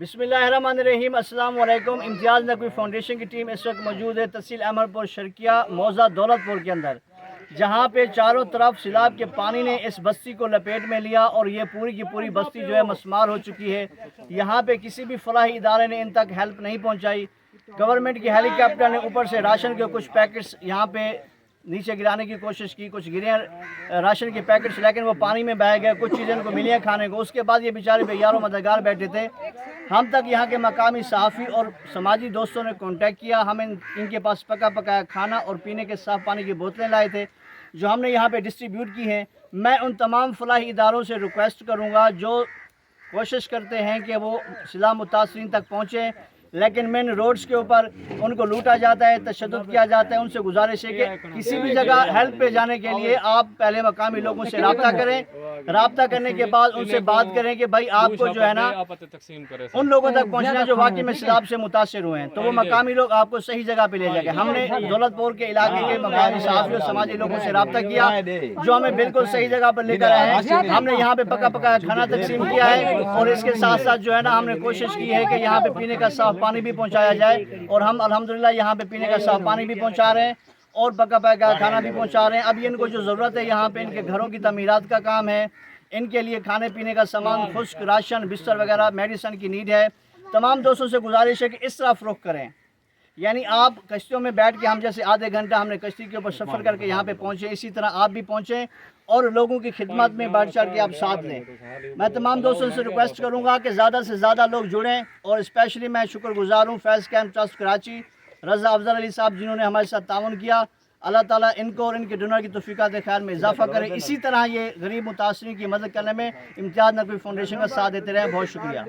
بسم اللہ الرحمن الرحیم۔ السلام علیکم۔ امتیاز نقوی فاؤنڈیشن کی ٹیم اس وقت موجود ہے تحصیل احمد پور شرقیہ موضع دولت پور کے اندر، جہاں پہ چاروں طرف سیلاب کے پانی نے اس بستی کو لپیٹ میں لیا اور یہ پوری کی پوری بستی جو ہے مسمار ہو چکی ہے۔ یہاں پہ کسی بھی فلاحی ادارے نے ان تک ہیلپ نہیں پہنچائی۔ گورنمنٹ کی ہیلی کاپٹر نے اوپر سے راشن کے کچھ پیکٹس یہاں پہ نیچے گرانے کی کوشش کی، کچھ گرے راشن کے پیکٹس، لیکن وہ پانی میں بہہ گئے، کچھ چیزیں ان کو ملی ہیں کھانے کو۔ اس کے بعد یہ بیچارے بے یار و مددگار بیٹھے تھے۔ ہم تک یہاں کے مقامی صحافی اور سماجی دوستوں نے کانٹیکٹ کیا۔ ہم ان کے پاس پکا پکایا کھانا اور پینے کے صاف پانی کی بوتلیں لائے تھے جو ہم نے یہاں پہ ڈسٹریبیوٹ کی ہیں۔ میں ان تمام فلاحی اداروں سے ریکویسٹ کروں گا جو کوشش کرتے ہیں کہ وہ سیلاب متاثرین تک پہنچیں، لیکن مین روڈز کے اوپر ان کو لوٹا جاتا ہے، تشدد کیا جاتا ہے۔ ان سے گزارش ہے کہ کسی بھی جگہ ہیلپ پہ جانے کے لیے آپ پہلے مقامی لوگوں سے رابطہ کریں، رابطہ کرنے کے بعد ان سے بات کریں کہ بھائی آپ کو جو ہے نا ان لوگوں تک پہنچنا جو واقعی میں سیلاب سے متاثر ہوئے ہیں، تو وہ مقامی لوگ آپ کو صحیح جگہ پہ لے جائیں گے۔ ہم نے دولت پور کے علاقے کے مقامی صحافی اور سماجی لوگوں سے رابطہ کیا جو ہمیں بالکل صحیح جگہ پر لے کر آئے ہیں۔ ہم نے یہاں پہ پکا پکا کھانا تقسیم کیا ہے اور اس کے ساتھ ساتھ جو ہے نا ہم نے کوشش کی ہے کہ یہاں پہ پینے کا صاف پانی بھی پہنچایا جائے، اور ہم الحمدللہ یہاں پہ پینے کا صاف پانی بھی پہنچا رہے ہیں اور پکا پکا کھانا بھی پہنچا رہے ہیں۔ اب ان کو جو ضرورت ہے یہاں پہ ان کے گھروں کی تعمیرات کا کام ہے، ان کے لیے کھانے پینے کا سامان، خشک راشن، بستر وغیرہ، میڈیسن کی نیڈ ہے۔ تمام دوستوں سے گزارش ہے کہ اس طرح فروخت کریں، یعنی آپ کشتیوں میں بیٹھ کے ہم جیسے آدھے گھنٹہ ہم نے کشتی کے اوپر سفر کر کے یہاں پہ پہنچے، اسی طرح آپ بھی پہنچیں اور لوگوں کی خدمت میں بڑھ چڑھ کے آپ ساتھ لیں۔ میں تمام دوستوں سے ریکویسٹ کروں گا کہ زیادہ سے زیادہ لوگ جڑیں، اور اسپیشلی میں شکر گزار ہوں فیض کیمپ ٹرسٹ کراچی، رضا افضل علی صاحب جنہوں نے ہمارے ساتھ تعاون کیا۔ اللہ تعالیٰ ان کو اور ان کے ڈونر کی توفیقات خیر میں اضافہ کرے۔ اسی طرح یہ غریب متاثرین کی مدد کرنے میں امتیاز نقوی فاؤنڈیشن کا ساتھ دیتے رہیں۔ بہت شکریہ۔